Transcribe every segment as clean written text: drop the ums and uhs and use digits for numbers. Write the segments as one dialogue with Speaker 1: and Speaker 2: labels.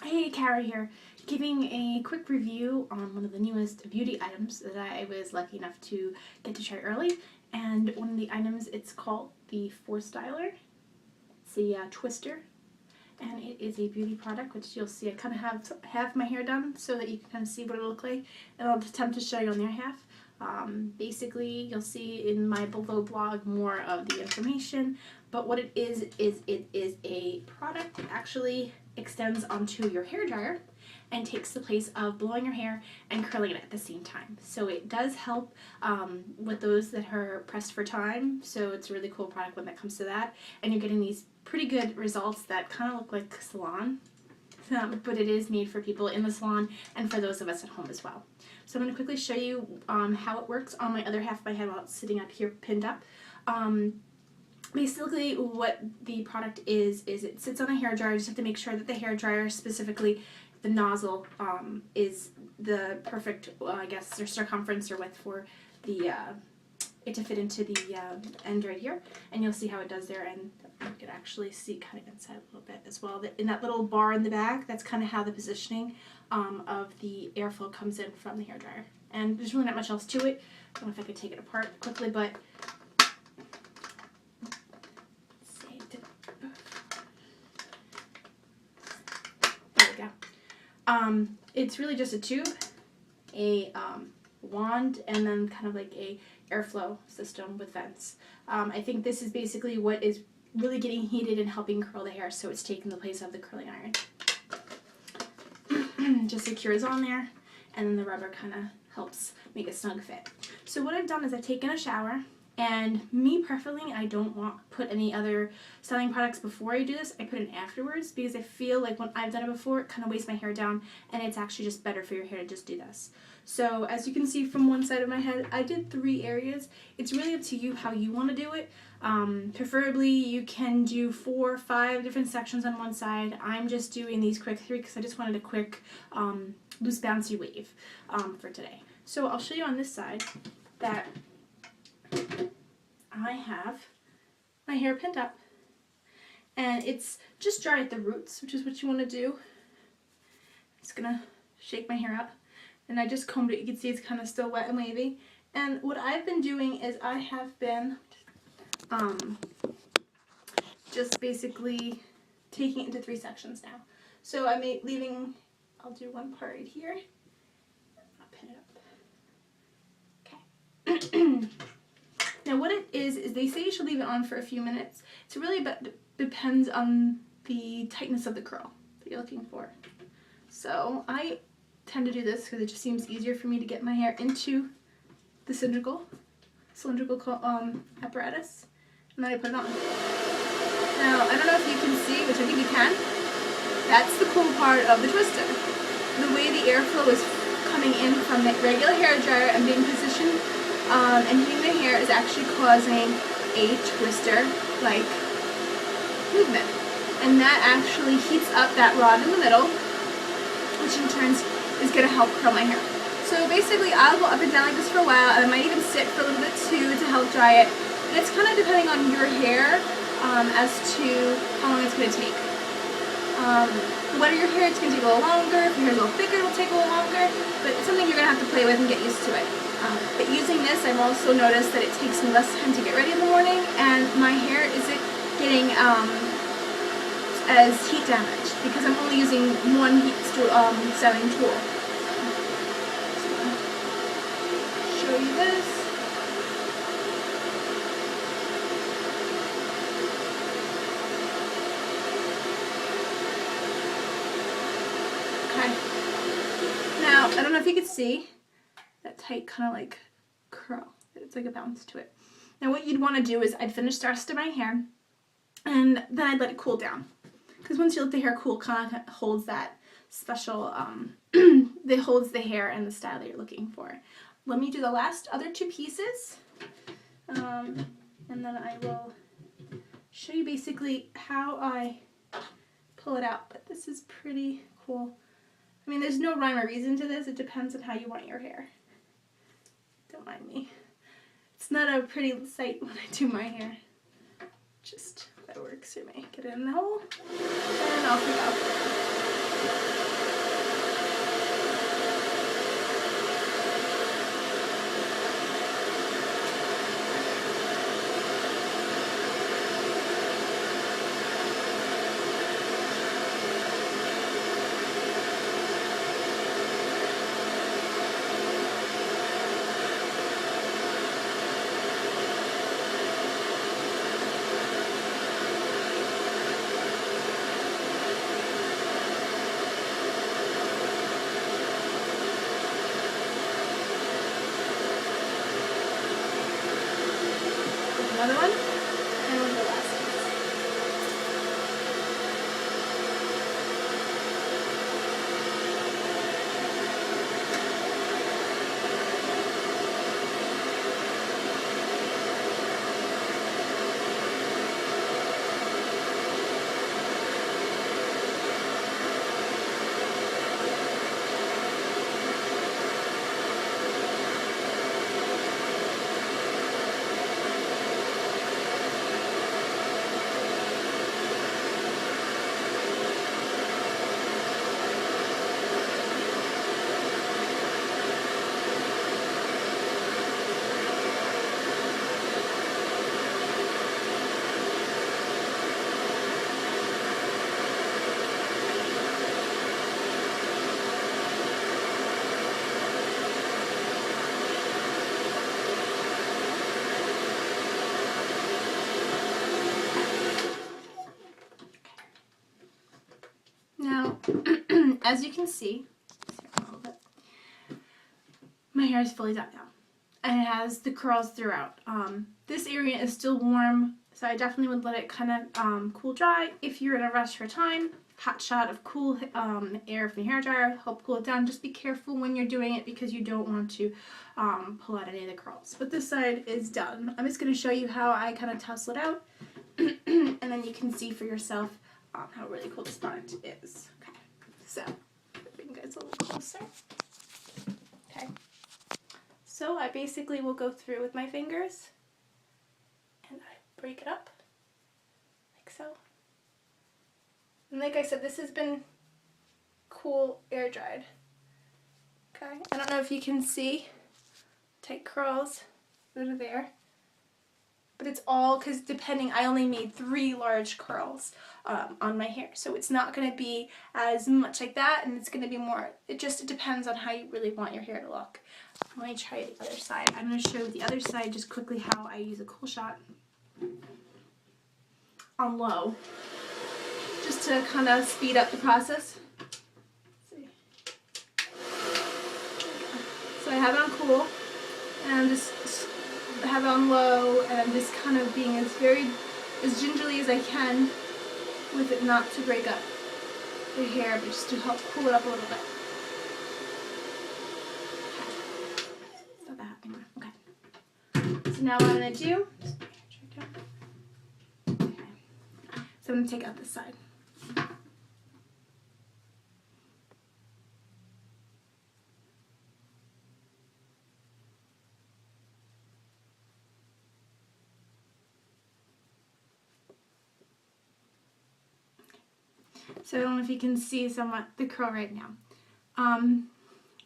Speaker 1: Hey, Kara here, giving a quick review on one of the newest beauty items that I was lucky enough to get to try early. And one of the items, it's called the ForStyler. It's a twister, and it is a beauty product, which you'll see I kind of have half my hair done so that you can kind of see what it'll look like, and I'll attempt to show you on the other half. Basically, you'll see in my below blog more of the information, but what it is it is a product that actually extends onto your hair dryer and takes the place of blowing your hair and curling it at the same time. So it does help with those that are pressed for time, so it's a really cool product when it comes to that, and you're getting these pretty good results that kind of look like salon. But it is made for people in the salon and for those of us at home as well. So I'm going to quickly show you how it works on my other half of my head while it's sitting up here pinned up. Basically what the product is it sits on a hair dryer. You just have to make sure that the hair dryer, specifically the nozzle, is the perfect, I guess, or circumference or width for the it to fit into the end right here, and you'll see how it does there, and you can actually see kind of inside a little bit as well. In that little bar in the back, that's kind of how the positioning of the airflow comes in from the hairdryer. And there's really not much else to it. I don't know if I could take it apart quickly, but there we go. It's really just a tube, a wand, and then kind of like a airflow system with vents. I think this is basically what is really getting heated and helping curl the hair, so it's taking the place of the curling iron. Just secures on there, and then the rubber kind of helps make a snug fit. So what I've done is I've taken a shower, and me preferably, I don't put any other styling products before I do this. I put it in afterwards because I feel like when I've done it before, it kind of weighs my hair down, and it's actually just better for your hair to just do this. So as you can see from one side of my head, I did 3 areas. It's really up to you how you want to do it. Preferably you can do 4 or 5 different sections on one side. I'm just doing these quick 3 because I just wanted a quick loose bouncy wave for today. So I'll show you on this side that I have my hair pinned up, and it's just dry at the roots, which is what you want to do. I'm just gonna shake my hair up, and I just combed it. You can see it's kind of still wet and wavy. And what I've been doing is I have been just basically taking it into 3 sections now. So I'm leaving, I'll do one part right here. I'll pin it up. Okay. Now what it is they say you should leave it on for a few minutes. It's really depends on the tightness of the curl that you're looking for. So I tend to do this because it just seems easier for me to get my hair into the cylindrical apparatus, and then I put it on. Now I don't know if you can see, which I think you can, that's the cool part of the twister. The way the airflow is coming in from the regular hair dryer and being positioned and hitting the hair is actually causing a twister-like movement. And that actually heats up that rod in the middle, which in turn is going to help curl my hair. So basically I'll go up and down like this for a while, and I might even sit for a little bit too to help dry it. And it's kind of depending on your hair as to how long it's going to take. The wetter your hair, it's going to take a little longer. If your hair's a little thicker, it'll take a little longer. But it's something you're going to have to play with and get used to it. But using this, I've also noticed that it takes me less time to get ready in the morning, and my hair isn't getting as heat damaged because I'm only using one heat setting tool. So, show you this. Okay. Now, I don't know if you can see that tight kind of like curl. It's like a bounce to it. Now what you'd want to do is I'd finish the rest of my hair, and then I'd let it cool down. Because once you let the hair cool, kind of holds that special, that holds the hair and the style that you're looking for. Let me do the last other 2 pieces, and then I will show you basically how I pull it out. But this is pretty cool. I mean, there's no rhyme or reason to this. It depends on how you want your hair. Don't mind me. It's not a pretty sight when I do my hair. Just that works for me. Get it in the hole, and off we go. as you can see, a little bit, my hair is fully done now. And it has the curls throughout. This area is still warm, so I definitely would let it kind of cool dry. If you're in a rush for time, hot shot of cool air from your hair dryer, help cool it down. Just be careful when you're doing it because you don't want to pull out any of the curls. But this side is done. I'm just going to show you how I kind of tussle it out, and then you can see for yourself how really cool this product is. Okay, so bring you guys a little closer. Okay. So I basically will go through with my fingers and I break it up like so. And like I said, this has been cool air dried. Okay, I don't know if you can see tight curls that are there, but it's all because depending, I only made 3 large curls on my hair, so it's not going to be as much like that, and it's going to be more, it depends on how you really want your hair to look. Let me try the other side. I'm going to show the other side just quickly how I use a cool shot on low, just to kind of speed up the process. Let's see. So I have it on cool, and I'm just have it on low, and I'm just kind of being as gingerly as I can with it, not to break up the hair, but just to help cool it up a little bit. Okay. So now what I'm going to do, okay. So I'm going to take out this side. So I don't know if you can see somewhat the curl right now.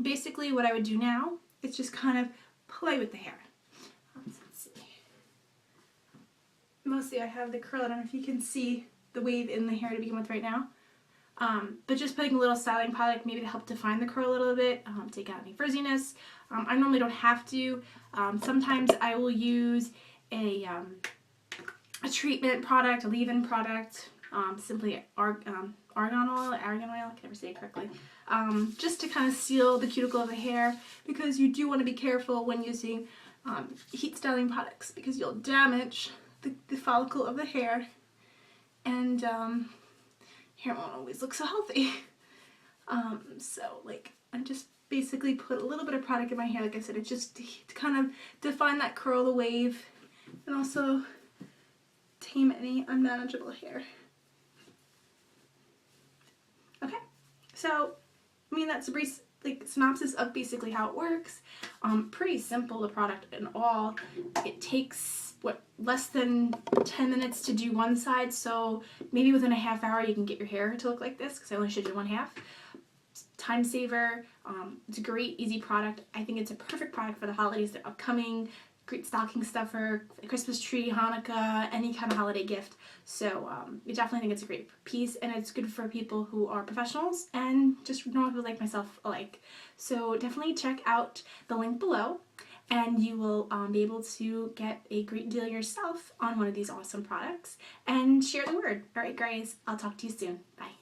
Speaker 1: Basically what I would do now is just kind of play with the hair. Let's see. Mostly I have the curl. I don't know if you can see the wave in the hair to begin with right now. But just putting a little styling product maybe to help define the curl a little bit, take out any frizziness. I normally don't have to. Sometimes I will use a treatment product, a leave-in product, simply argan oil, I can never say it correctly, just to kind of seal the cuticle of the hair, because you do want to be careful when using heat styling products, because you'll damage the follicle of the hair, and hair won't always look so healthy. So like I just basically put a little bit of product in my hair, like I said, it's just to kind of define that curl, the wave, and also tame any unmanageable hair. Okay, so I mean that's a brief synopsis of basically how it works. Pretty simple, the product and all. It takes less than 10 minutes to do one side, so maybe within a half hour you can get your hair to look like this, because I only showed you one half. Time saver. It's a great, easy product. I think it's a perfect product for the holidays that are upcoming. Great stocking stuffer, Christmas tree, Hanukkah, any kind of holiday gift. So we definitely think it's a great piece, and it's good for people who are professionals and just normal people like myself alike. So definitely check out the link below, and you will be able to get a great deal yourself on one of these awesome products and share the word. Alright guys, I'll talk to you soon. Bye.